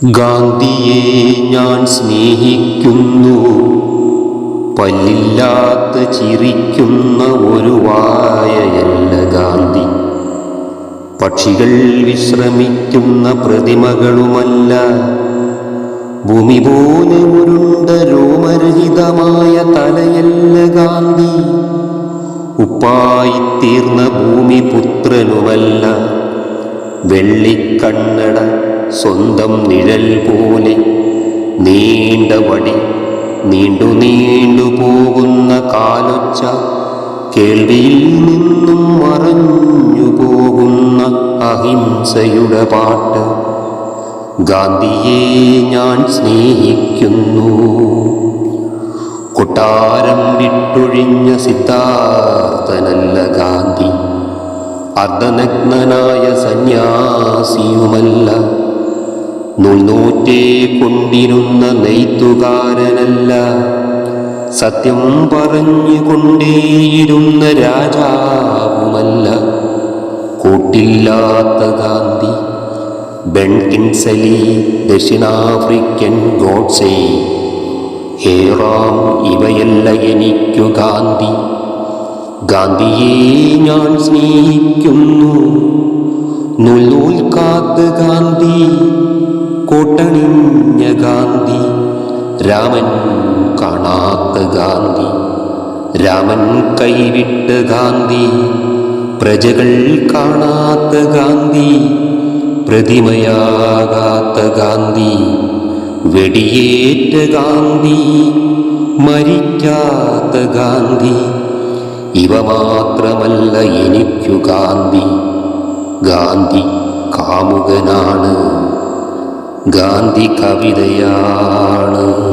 ഗാന്ധിയെ ഞാൻ സ്നേഹിക്കുന്നു. പല്ലില്ലാത്ത ചിരിക്കുന്ന ഒരു വായയല്ല ഗാന്ധി. പക്ഷികൾ വിശ്രമിക്കുന്ന പ്രതിമകളുമല്ല. ഭൂമി പോലെ ഉരുണ്ട രോമരഹിതമായ തലയല്ല ഗാന്ധി. ഉപ്പായിത്തീർന്ന ഭൂമിപുത്രനുമല്ല. വെള്ളിക്കണ്ണട സ്വന്തം നിഴൽ പോലെ നീണ്ട വടി, നീണ്ടു പോകുന്ന കാലൊച്ച, കേൾവിയിൽ നിന്നും മറഞ്ഞു പോകുന്ന അഹിംസയുടെ പാട്ട്. ഗാന്ധിയെ ഞാൻ സ്നേഹിക്കുന്നു. കൊട്ടാരം വിട്ടൊഴിഞ്ഞ സിദ്ധാർത്ഥനല്ല ഗാന്ധി. അർദ്ധനഗ്നനായ സന്യാസിയുമല്ല. നൂൽനൂറ്റേ കൊണ്ടിരുന്ന നെയ്ത്തുകാരനല്ല. സത്യം പറഞ്ഞുകൊണ്ടേയിരുന്ന രാജാവുമല്ല. കൂട്ടില്ലാത്ത ഗാന്ധി, ബെൻ കിൻഗ്സ്ലി, ദക്ഷിണാഫ്രിക്കൻ ഗോഡ്സെ, ഹേറാം, ഇവയല്ല എനിക്കു ഗാന്ധി. ഗാന്ധിയെ ഞാൻ സ്നേഹിക്കുന്നു. നൂൽക്കാത്ത ഗാന്ധി, കോട്ടണിഞ്ഞ ഗാന്ധി, രാമൻ കാണാത്ത ഗാന്ധി, രാമൻ കൈവിട്ട ഗാന്ധി, പ്രജകൾ കാണാത്ത ഗാന്ധി, പ്രതിമയാകാത്ത ഗാന്ധി, വെടിയേറ്റ ഗാന്ധി, മരിക്കാത്ത ഗാന്ധി. ഇവ മാത്രമല്ല എനിക്കു ഗാന്ധി. ഗാന്ധി കാമുകനാണ്. ഗാന്ധി കവിതയാണ്.